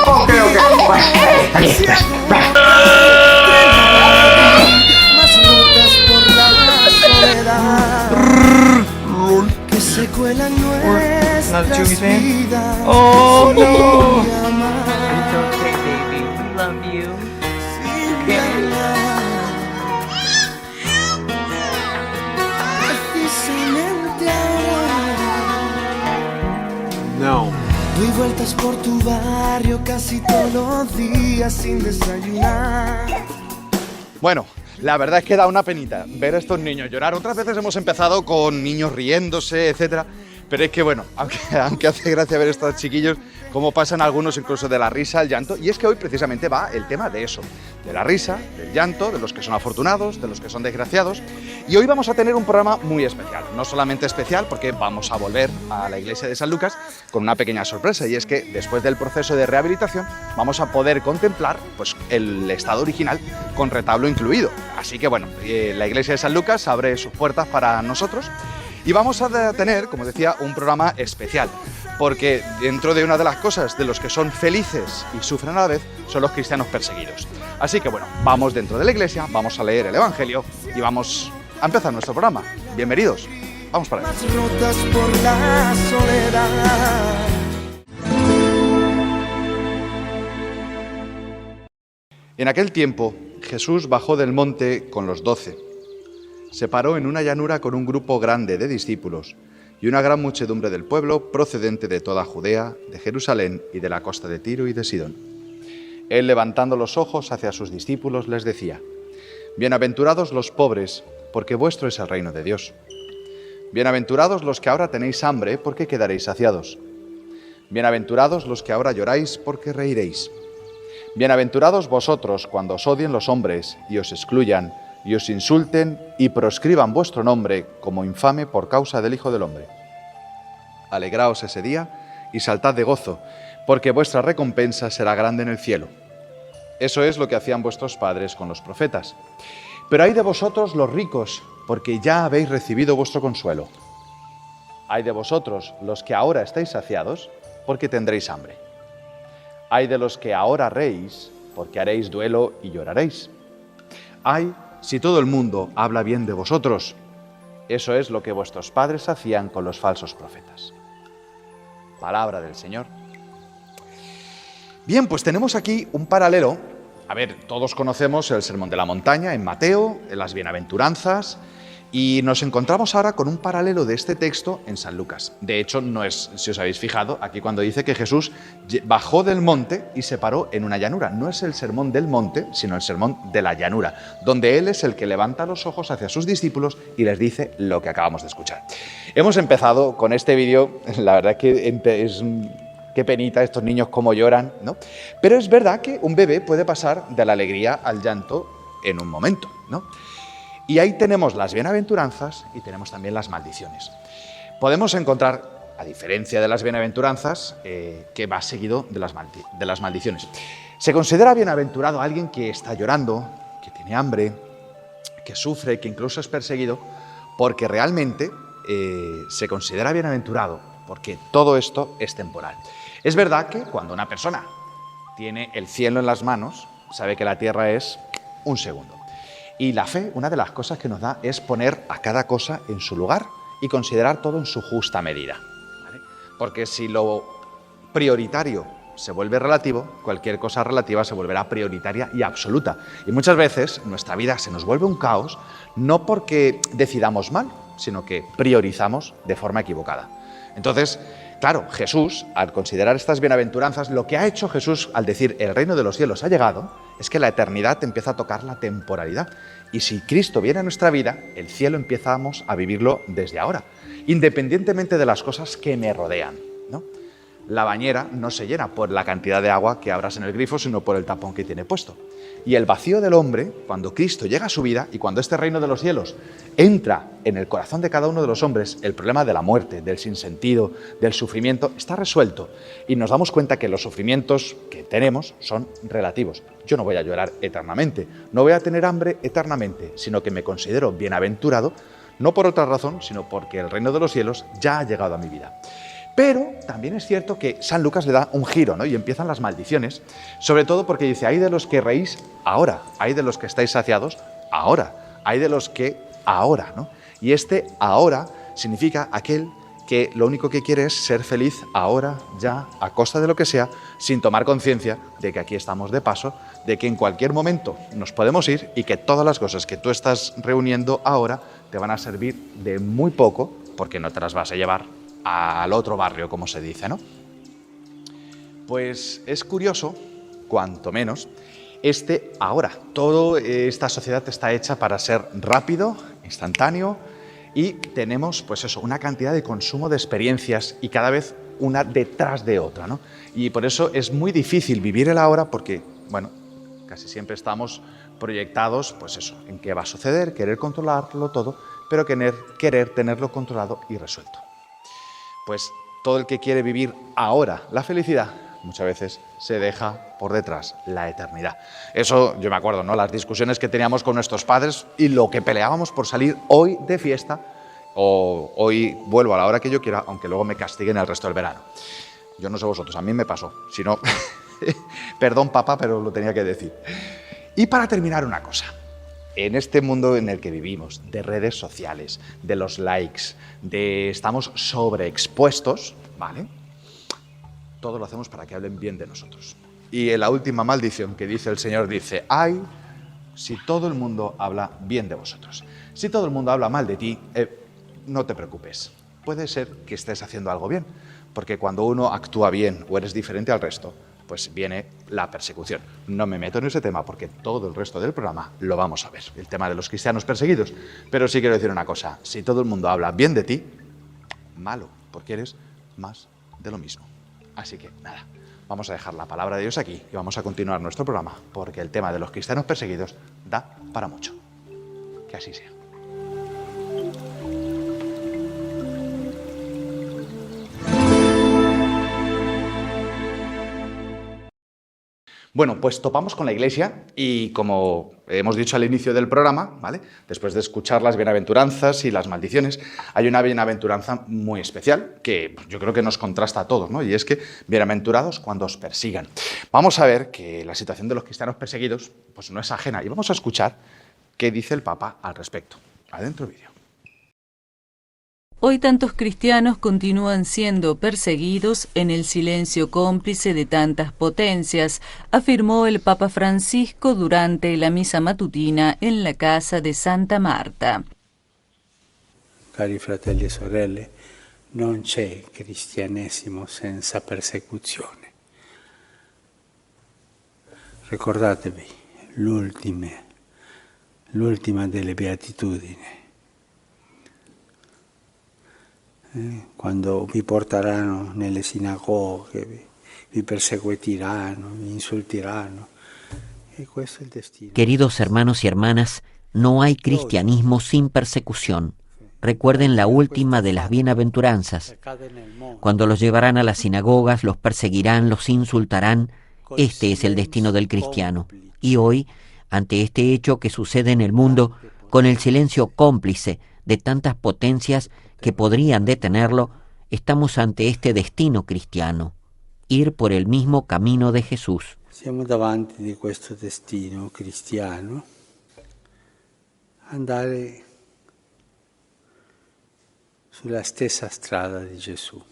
Ok. Más rotas por la soledad que se cuelan nuestras vidas. Oh Sin no! llamar, It's okay, baby. We love you. sin llamar. Precisamente ahora No. doy vueltas por tu barrio casi todos los días sin desayunar. Bueno, la verdad es que da una penita ver a estos niños llorar. Otras veces hemos empezado con niños riéndose, etcétera. Pero es que bueno, aunque hace gracia ver a estos chiquillos, cómo pasan algunos incluso de la risa al llanto. Y es que hoy precisamente va el tema de eso, de la risa, del llanto, de los que son afortunados, de los que son desgraciados. Y hoy vamos a tener un programa muy especial. No solamente especial porque vamos a volver a la iglesia de San Lucas con una pequeña sorpresa. Y es que después del proceso de rehabilitación vamos a poder contemplar pues, el estado original con retablo incluido. Así que bueno, la iglesia de San Lucas abre sus puertas para nosotros. Y vamos a tener, como decía, un programa especial, porque dentro de una de las cosas de los que son felices y sufren a la vez, son los cristianos perseguidos. Así que bueno, vamos dentro de la iglesia, vamos a leer el Evangelio y vamos a empezar nuestro programa. Bienvenidos, vamos para allá. Más rotas por la soledad. En aquel tiempo, Jesús bajó del monte con los 12. Se paró en una llanura con un grupo grande de discípulos y una gran muchedumbre del pueblo procedente de toda Judea, de Jerusalén y de la costa de Tiro y de Sidón. Él, levantando los ojos hacia sus discípulos, les decía: Bienaventurados los pobres, porque vuestro es el reino de Dios. Bienaventurados los que ahora tenéis hambre, porque quedaréis saciados. Bienaventurados los que ahora lloráis, porque reiréis. Bienaventurados vosotros cuando os odien los hombres y os excluyan, y os insulten y proscriban vuestro nombre como infame por causa del Hijo del Hombre. Alegraos ese día y saltad de gozo, porque vuestra recompensa será grande en el cielo. Eso es lo que hacían vuestros padres con los profetas. Pero ay de vosotros los ricos, porque ya habéis recibido vuestro consuelo. Ay de vosotros los que ahora estáis saciados, porque tendréis hambre. Ay de los que ahora reís, porque haréis duelo y lloraréis. Ay si todo el mundo habla bien de vosotros. Eso es lo que vuestros padres hacían con los falsos profetas. Palabra del Señor. Bien, pues tenemos aquí un paralelo. A ver, todos conocemos el Sermón de la Montaña en Mateo, en las Bienaventuranzas, y nos encontramos ahora con un paralelo de este texto en San Lucas. De hecho, no es, si os habéis fijado, aquí cuando dice que Jesús bajó del monte y se paró en una llanura. No es el sermón del monte, sino el sermón de la llanura, donde Él es el que levanta los ojos hacia sus discípulos y les dice lo que acabamos de escuchar. Hemos empezado con este vídeo, la verdad que es... Qué penita estos niños cómo lloran, ¿no? Pero es verdad que un bebé puede pasar de la alegría al llanto en un momento, ¿no? Y ahí tenemos las bienaventuranzas y tenemos también las maldiciones. Podemos encontrar, a diferencia de las bienaventuranzas, que va seguido de las maldiciones. Se considera bienaventurado a alguien que está llorando, que tiene hambre, que sufre, que incluso es perseguido, porque realmente se considera bienaventurado, porque todo esto es temporal. Es verdad que cuando una persona tiene el cielo en las manos, sabe que la tierra es un segundo. Y la fe, una de las cosas que nos da es poner a cada cosa en su lugar y considerar todo en su justa medida, ¿vale? Porque si lo prioritario se vuelve relativo, cualquier cosa relativa se volverá prioritaria y absoluta. Y muchas veces nuestra vida se nos vuelve un caos, no porque decidamos mal, sino que priorizamos de forma equivocada. Entonces, claro, Jesús, al considerar estas bienaventuranzas, lo que ha hecho Jesús al decir el reino de los cielos ha llegado, es que la eternidad empieza a tocar la temporalidad. Y si Cristo viene a nuestra vida, el cielo empezamos a vivirlo desde ahora, independientemente de las cosas que me rodean, ¿no? La bañera no se llena por la cantidad de agua que abras en el grifo, sino por el tapón que tiene puesto. Y el vacío del hombre, cuando Cristo llega a su vida y cuando este reino de los cielos entra en el corazón de cada uno de los hombres, el problema de la muerte, del sinsentido, del sufrimiento, está resuelto. Y nos damos cuenta que los sufrimientos que tenemos son relativos. Yo no voy a llorar eternamente, no voy a tener hambre eternamente, sino que me considero bienaventurado, no por otra razón, sino porque el reino de los cielos ya ha llegado a mi vida. Pero también es cierto que San Lucas le da un giro, ¿no? Y empiezan las maldiciones, sobre todo porque dice, hay de los que reís ahora, hay de los que estáis saciados ahora, hay de los que ahora, ¿no? Y este ahora significa aquel que lo único que quiere es ser feliz ahora, ya, a costa de lo que sea, sin tomar conciencia de que aquí estamos de paso, de que en cualquier momento nos podemos ir y que todas las cosas que tú estás reuniendo ahora te van a servir de muy poco, porque no te las vas a llevar al otro barrio, como se dice, ¿no? Pues es curioso, cuanto menos, este ahora. Toda esta sociedad está hecha para ser rápido, instantáneo, y tenemos, pues eso, una cantidad de consumo de experiencias y cada vez una detrás de otra, ¿no? Y por eso es muy difícil vivir el ahora porque, bueno, casi siempre estamos proyectados, pues eso, en qué va a suceder, querer controlarlo todo, pero querer tenerlo controlado y resuelto. Pues todo el que quiere vivir ahora la felicidad, muchas veces se deja por detrás la eternidad. Eso yo me acuerdo, ¿no? Las discusiones que teníamos con nuestros padres y lo que peleábamos por salir hoy de fiesta o hoy vuelvo a la hora que yo quiera, aunque luego me castiguen el resto del verano. Yo no sé vosotros, a mí me pasó. Si no, perdón papá, pero lo tenía que decir. Y para terminar una cosa. En este mundo en el que vivimos, de redes sociales, de los likes, estamos sobreexpuestos, ¿vale? Todo lo hacemos para que hablen bien de nosotros. Y en la última maldición que dice el Señor, dice, ay, si todo el mundo habla bien de vosotros. Si todo el mundo habla mal de ti, no te preocupes. Puede ser que estés haciendo algo bien, porque cuando uno actúa bien o eres diferente al resto, pues viene la persecución. No me meto en ese tema porque todo el resto del programa lo vamos a ver, el tema de los cristianos perseguidos. Pero sí quiero decir una cosa, si todo el mundo habla bien de ti, malo, porque eres más de lo mismo. Así que nada, vamos a dejar la palabra de Dios aquí y vamos a continuar nuestro programa porque el tema de los cristianos perseguidos da para mucho. Que así sea. Bueno, pues topamos con la Iglesia y como hemos dicho al inicio del programa, ¿vale? Después de escuchar las bienaventuranzas y las maldiciones, hay una bienaventuranza muy especial que yo creo que nos contrasta a todos, ¿no? Y es que bienaventurados cuando os persigan. Vamos a ver que la situación de los cristianos perseguidos pues no es ajena y vamos a escuchar qué dice el Papa al respecto. Adentro vídeo. Hoy tantos cristianos continúan siendo perseguidos en el silencio cómplice de tantas potencias, afirmó el Papa Francisco durante la misa matutina en la casa de Santa Marta. Cari fratelli e sorelle, non c'è cristianesimo senza persecuzione. Ricordatevi, l'ultima delle beatitudini. Quando vi porteranno nelle sinagoghe, vi perseguiranno, vi insulteranno. E questo è il destino. Queridos hermanos y hermanas, no hay cristianismo sin persecución. Recuerden la última de las bienaventuranzas. Cuando los llevarán a las sinagogas, los perseguirán, los insultarán. Este es el destino del cristiano. Y hoy, ante este hecho que sucede en el mundo, con el silencio cómplice de tantas potencias que podrían detenerlo, estamos ante este destino cristiano, ir por el mismo camino de Jesús. Siamo davanti di questo destino cristiano, andare sulla stessa strada di Gesù.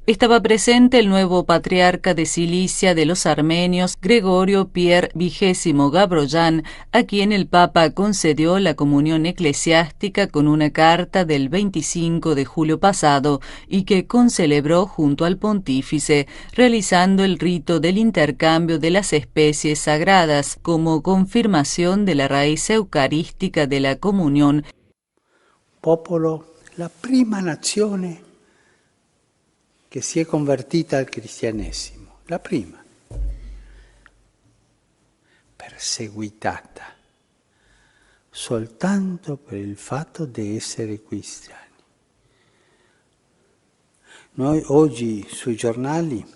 Estaba presente el nuevo patriarca de Cilicia de los armenios, Gregorio Pierre XX Gavroyan, a quien el Papa concedió la comunión eclesiástica con una carta del 25 de julio pasado y que concelebró junto al pontífice, realizando el rito del intercambio de las especies sagradas como confirmación de la raíz eucarística de la comunión. Popolo, la prima nazione che si è convertita al cristianesimo, la prima, perseguitata soltanto per il fatto di essere cristiani. Noi oggi sui giornali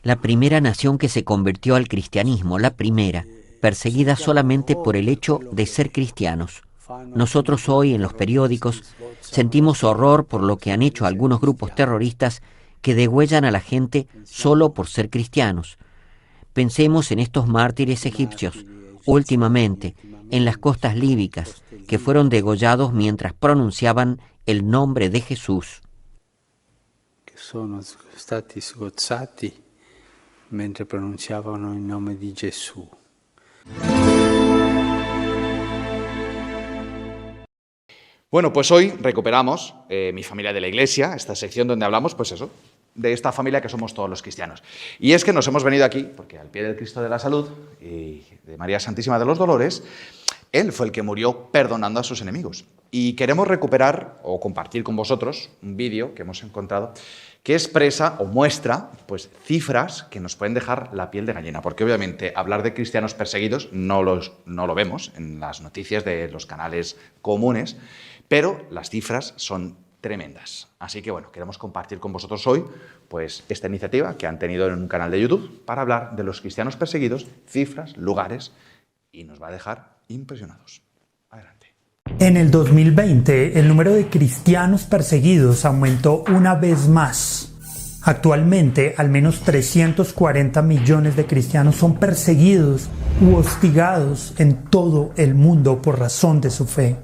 La primera nación que se convirtió al cristianismo, la primera, perseguida solamente por el hecho de ser cristianos. Nosotros hoy en los periódicos sentimos horror por lo que han hecho algunos grupos terroristas que degüellan a la gente solo por ser cristianos. Pensemos en estos mártires egipcios, últimamente en las costas líbicas, que fueron degollados mientras pronunciaban el nombre de Jesús. Que sono stati sgozzati mentre pronunciavano il nome di Gesù. Bueno, pues hoy recuperamos Mi familia de la Iglesia, esta sección donde hablamos, pues eso, de esta familia que somos todos los cristianos. Y es que nos hemos venido aquí porque al pie del Cristo de la Salud y de María Santísima de los Dolores, Él fue el que murió perdonando a sus enemigos. Y queremos recuperar o compartir con vosotros un vídeo que hemos encontrado que expresa o muestra pues, cifras que nos pueden dejar la piel de gallina. Porque obviamente hablar de cristianos perseguidos no lo vemos en las noticias de los canales comunes, pero las cifras son tremendas. Así que bueno, queremos compartir con vosotros hoy pues, esta iniciativa que han tenido en un canal de YouTube para hablar de los cristianos perseguidos, cifras, lugares, y nos va a dejar impresionados. Adelante. En el 2020, el número de cristianos perseguidos aumentó una vez más. Actualmente, al menos 340 millones de cristianos son perseguidos u hostigados en todo el mundo por razón de su fe.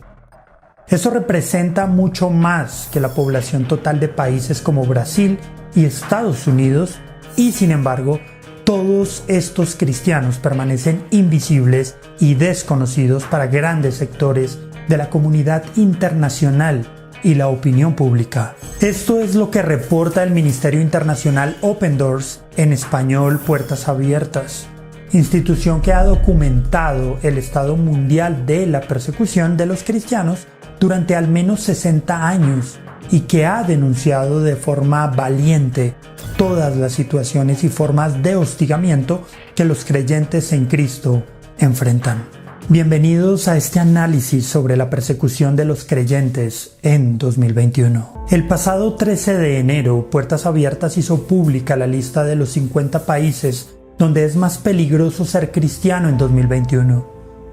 Eso representa mucho más que la población total de países como Brasil y Estados Unidos, y sin embargo, todos estos cristianos permanecen invisibles y desconocidos para grandes sectores de la comunidad internacional y la opinión pública. Esto es lo que reporta el Ministerio Internacional Open Doors, en español Puertas Abiertas, institución que ha documentado el estado mundial de la persecución de los cristianos durante al menos 60 años y que ha denunciado de forma valiente todas las situaciones y formas de hostigamiento que los creyentes en Cristo enfrentan. Bienvenidos a este análisis sobre la persecución de los creyentes en 2021. El pasado 13 de enero, Puertas Abiertas hizo pública la lista de los 50 países donde es más peligroso ser cristiano en 2021,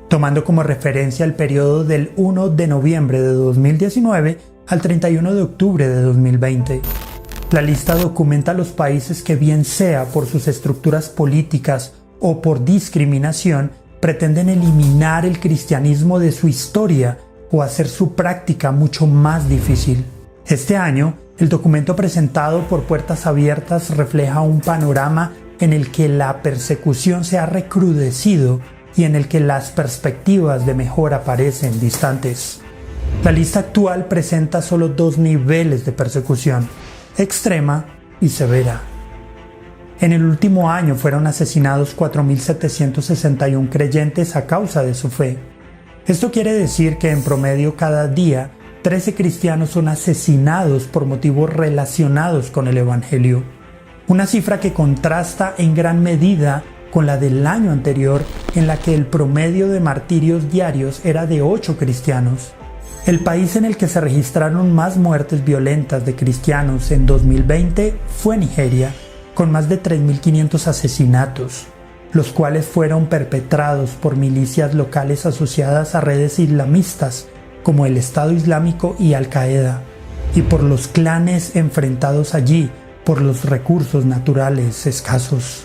tomando como referencia el periodo del 1 de noviembre de 2019 al 31 de octubre de 2020. La lista documenta los países que, bien sea por sus estructuras políticas o por discriminación, pretenden eliminar el cristianismo de su historia o hacer su práctica mucho más difícil. Este año, el documento presentado por Puertas Abiertas refleja un panorama en el que la persecución se ha recrudecido y en el que las perspectivas de mejora parecen distantes. La lista actual presenta solo dos niveles de persecución: extrema y severa. En el último año fueron asesinados 4.761 creyentes a causa de su fe. Esto quiere decir que en promedio cada día 13 cristianos son asesinados por motivos relacionados con el Evangelio. Una cifra que contrasta en gran medida con la del año anterior, en la que el promedio de martirios diarios era de 8 cristianos. El país en el que se registraron más muertes violentas de cristianos en 2020 fue Nigeria, con más de 3.500 asesinatos, los cuales fueron perpetrados por milicias locales asociadas a redes islamistas como el Estado Islámico y Al-Qaeda, y por los clanes enfrentados allí por los recursos naturales escasos.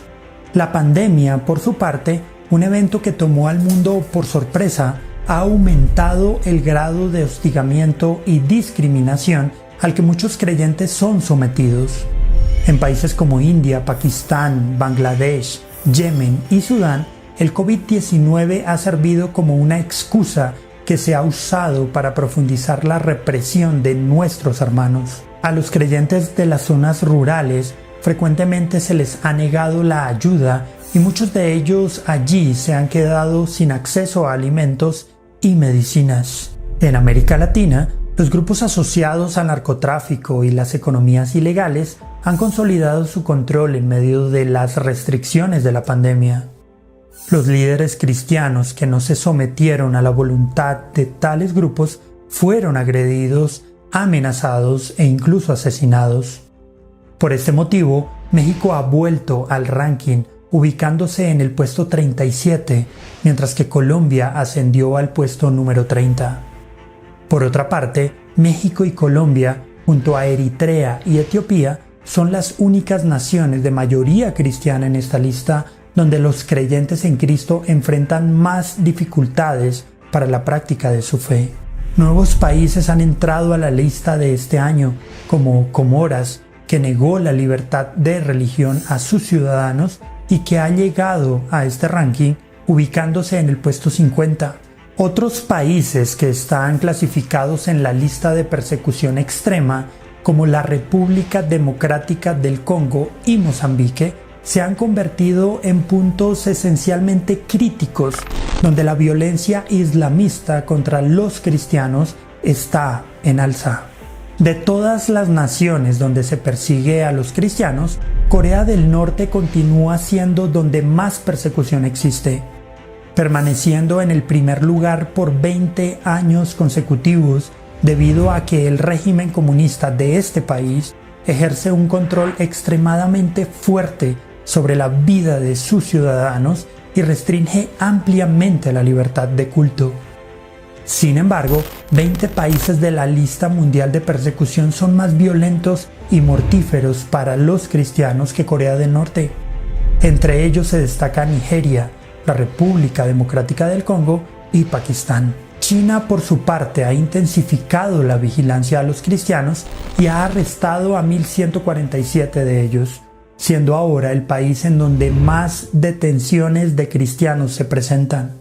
La pandemia, por su parte, un evento que tomó al mundo por sorpresa, ha aumentado el grado de hostigamiento y discriminación al que muchos creyentes son sometidos. En países como India, Pakistán, Bangladesh, Yemen y Sudán, el COVID-19 ha servido como una excusa que se ha usado para profundizar la represión de nuestros hermanos. A los creyentes de las zonas rurales frecuentemente se les ha negado la ayuda y muchos de ellos allí se han quedado sin acceso a alimentos y medicinas. En América Latina, los grupos asociados al narcotráfico y las economías ilegales han consolidado su control en medio de las restricciones de la pandemia. Los líderes cristianos que no se sometieron a la voluntad de tales grupos fueron agredidos, amenazados e incluso asesinados. Por este motivo, México ha vuelto al ranking, ubicándose en el puesto 37, mientras que Colombia ascendió al puesto número 30. Por otra parte, México y Colombia, junto a Eritrea y Etiopía, son las únicas naciones de mayoría cristiana en esta lista donde los creyentes en Cristo enfrentan más dificultades para la práctica de su fe. Nuevos países han entrado a la lista de este año, como Comoras, que negó la libertad de religión a sus ciudadanos y que ha llegado a este ranking ubicándose en el puesto 50. Otros países que están clasificados en la lista de persecución extrema, como la República Democrática del Congo y Mozambique, se han convertido en puntos esencialmente críticos, donde la violencia islamista contra los cristianos está en alza. De todas las naciones donde se persigue a los cristianos, Corea del Norte continúa siendo donde más persecución existe, permaneciendo en el primer lugar por 20 años consecutivos debido a que el régimen comunista de este país ejerce un control extremadamente fuerte sobre la vida de sus ciudadanos y restringe ampliamente la libertad de culto. Sin embargo, 20 países de la lista mundial de persecución son más violentos y mortíferos para los cristianos que Corea del Norte. Entre ellos se destaca Nigeria, la República Democrática del Congo y Pakistán. China, por su parte, ha intensificado la vigilancia a los cristianos y ha arrestado a 1.147 de ellos, siendo ahora el país en donde más detenciones de cristianos se presentan.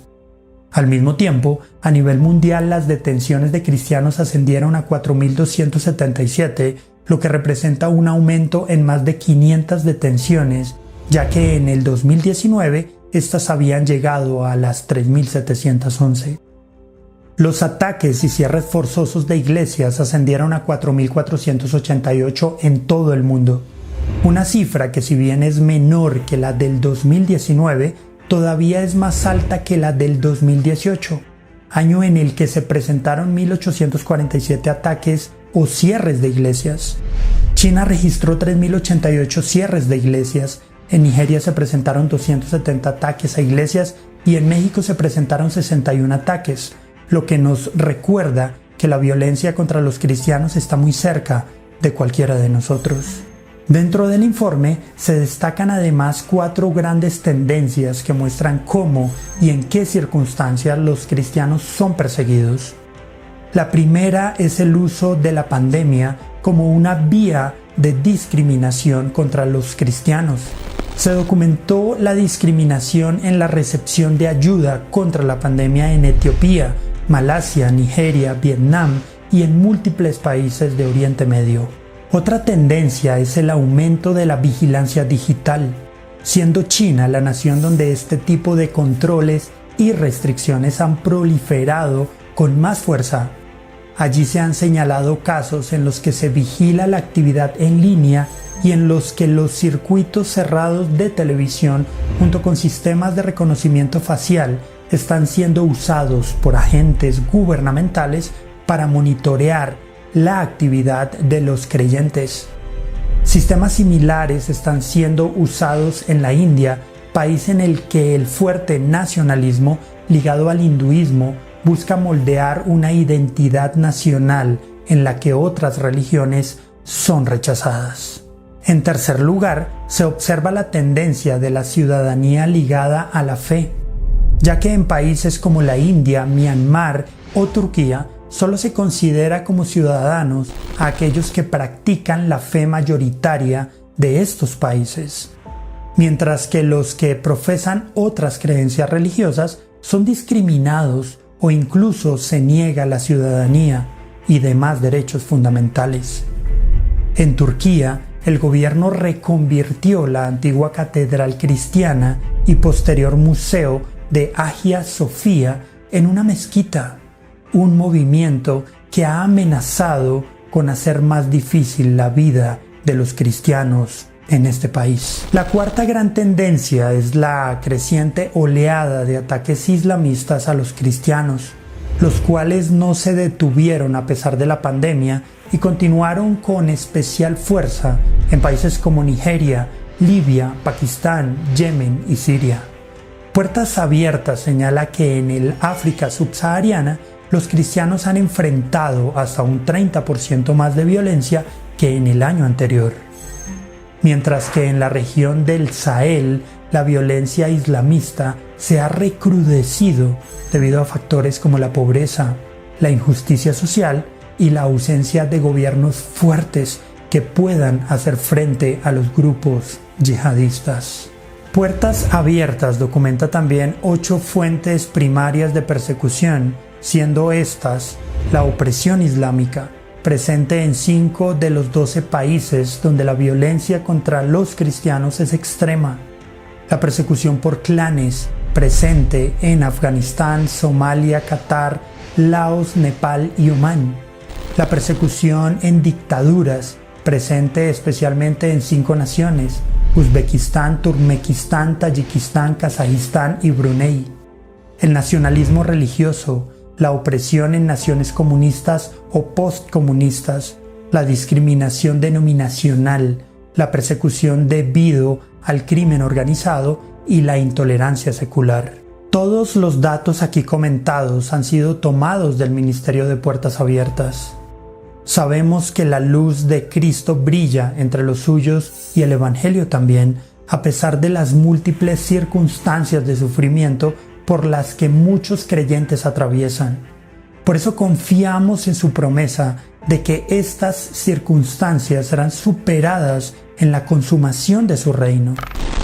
Al mismo tiempo, a nivel mundial las detenciones de cristianos ascendieron a 4.277, lo que representa un aumento en más de 500 detenciones, ya que en el 2019 estas habían llegado a las 3.711. Los ataques y cierres forzosos de iglesias ascendieron a 4.488 en todo el mundo. Una cifra que, si bien es menor que la del 2019, todavía es más alta que la del 2018, año en el que se presentaron 1.847 ataques o cierres de iglesias. China registró 3.088 cierres de iglesias, en Nigeria se presentaron 270 ataques a iglesias y en México se presentaron 61 ataques, lo que nos recuerda que la violencia contra los cristianos está muy cerca de cualquiera de nosotros. Dentro del informe se destacan además 4 grandes tendencias que muestran cómo y en qué circunstancias los cristianos son perseguidos. La primera es el uso de la pandemia como una vía de discriminación contra los cristianos. Se documentó la discriminación en la recepción de ayuda contra la pandemia en Etiopía, Malasia, Nigeria, Vietnam y en múltiples países de Oriente Medio. Otra tendencia es el aumento de la vigilancia digital, siendo China la nación donde este tipo de controles y restricciones han proliferado con más fuerza. Allí se han señalado casos en los que se vigila la actividad en línea y en los que los circuitos cerrados de televisión, junto con sistemas de reconocimiento facial, están siendo usados por agentes gubernamentales para monitorear la actividad de los creyentes. Sistemas similares están siendo usados en la India, país en el que el fuerte nacionalismo ligado al hinduismo busca moldear una identidad nacional en la que otras religiones son rechazadas. En tercer lugar, se observa la tendencia de la ciudadanía ligada a la fe, ya que en países como la India, Myanmar o Turquía solo se considera como ciudadanos a aquellos que practican la fe mayoritaria de estos países, mientras que los que profesan otras creencias religiosas son discriminados o incluso se niega la ciudadanía y demás derechos fundamentales. En Turquía, el gobierno reconvirtió la antigua catedral cristiana y posterior museo de Hagia Sofía en una mezquita, un movimiento que ha amenazado con hacer más difícil la vida de los cristianos en este país. La cuarta gran tendencia es la creciente oleada de ataques islamistas a los cristianos, los cuales no se detuvieron a pesar de la pandemia y continuaron con especial fuerza en países como Nigeria, Libia, Pakistán, Yemen y Siria. Puertas Abiertas señala que en el África subsahariana los cristianos han enfrentado hasta un 30% más de violencia que en el año anterior. Mientras que en la región del Sahel, la violencia islamista se ha recrudecido debido a factores como la pobreza, la injusticia social y la ausencia de gobiernos fuertes que puedan hacer frente a los grupos yihadistas. Puertas Abiertas documenta también 8 fuentes primarias de persecución, siendo estas la opresión islámica, presente en 5 de los 12 países donde la violencia contra los cristianos es extrema; la persecución por clanes, presente en Afganistán, Somalia, Qatar, Laos, Nepal y Omán; la persecución en dictaduras, presente especialmente en 5 naciones: Uzbekistán, Turkmenistán, Tayikistán, Kazajistán y Brunei; el nacionalismo religioso, la opresión en naciones comunistas o postcomunistas, la discriminación denominacional, la persecución debido al crimen organizado y la intolerancia secular. Todos los datos aquí comentados han sido tomados del Ministerio de Puertas Abiertas. Sabemos que la luz de Cristo brilla entre los suyos y el Evangelio también, a pesar de las múltiples circunstancias de sufrimiento por las que muchos creyentes atraviesan. Por eso confiamos en su promesa de que estas circunstancias serán superadas en la consumación de su reino.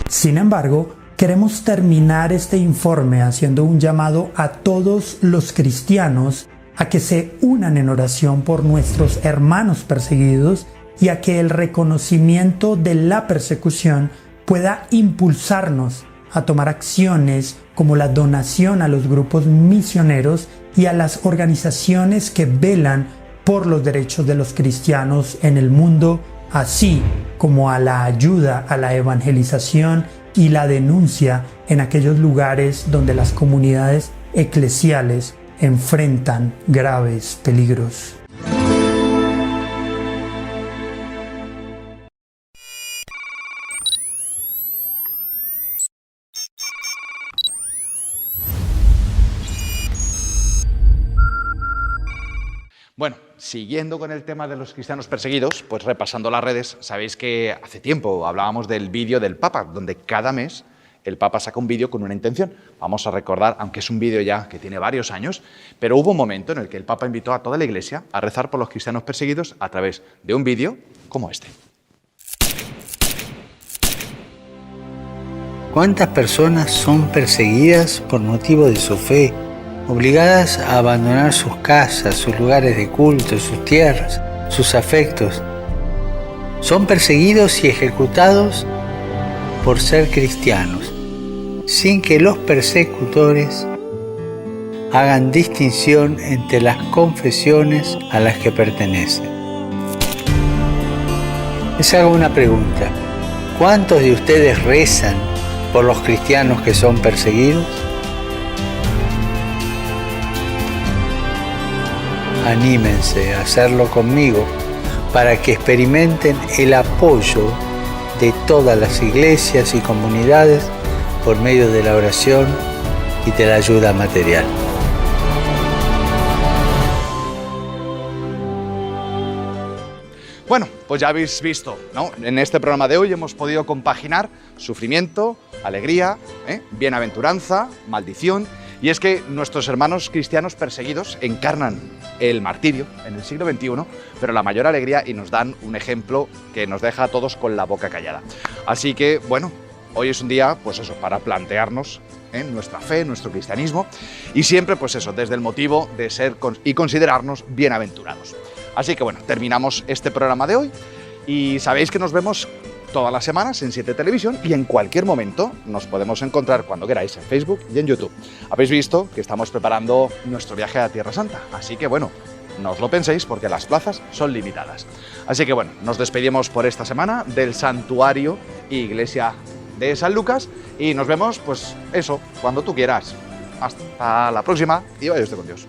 Sin embargo, queremos terminar este informe haciendo un llamado a todos los cristianos a que se unan en oración por nuestros hermanos perseguidos y a que el reconocimiento de la persecución pueda impulsarnos a tomar acciones como la donación a los grupos misioneros y a las organizaciones que velan por los derechos de los cristianos en el mundo, así como a la ayuda a la evangelización y la denuncia en aquellos lugares donde las comunidades eclesiales enfrentan graves peligros. Bueno, siguiendo con el tema de los cristianos perseguidos, pues repasando las redes, sabéis que hace tiempo hablábamos del vídeo del Papa, donde cada mes el Papa saca un vídeo con una intención. Vamos a recordar, aunque es un vídeo ya que tiene varios años, pero hubo un momento en el que el Papa invitó a toda la Iglesia a rezar por los cristianos perseguidos a través de un vídeo como este. ¿Cuántas personas son perseguidas por motivo de su fe, obligadas a abandonar sus casas, sus lugares de culto, sus tierras, sus afectos? Son perseguidos y ejecutados por ser cristianos, sin que los persecutores hagan distinción entre las confesiones a las que pertenecen. Les hago una pregunta: ¿cuántos de ustedes rezan por los cristianos que son perseguidos? Anímense a hacerlo conmigo para que experimenten el apoyo de todas las iglesias y comunidades por medio de la oración y de la ayuda material. Bueno, pues ya habéis visto, ¿no? En este programa de hoy hemos podido compaginar sufrimiento, alegría, bienaventuranza, maldición. Y es que nuestros hermanos cristianos perseguidos encarnan el martirio en el siglo XXI, pero la mayor alegría, y nos dan un ejemplo que nos deja a todos con la boca callada. Así que, bueno, hoy es un día, pues eso, para plantearnos nuestra fe, nuestro cristianismo, y siempre, pues eso, desde el motivo de ser y considerarnos bienaventurados. Así que, bueno, terminamos este programa de hoy, y sabéis que nos vemos todas las semanas en 7 Televisión, y en cualquier momento nos podemos encontrar cuando queráis en Facebook y en YouTube. Habéis visto que estamos preparando nuestro viaje a Tierra Santa, así que bueno, no os lo penséis porque las plazas son limitadas. Así que bueno, nos despedimos por esta semana del Santuario Iglesia de San Lucas y nos vemos, pues eso, cuando tú quieras. Hasta la próxima y vaya usted con Dios.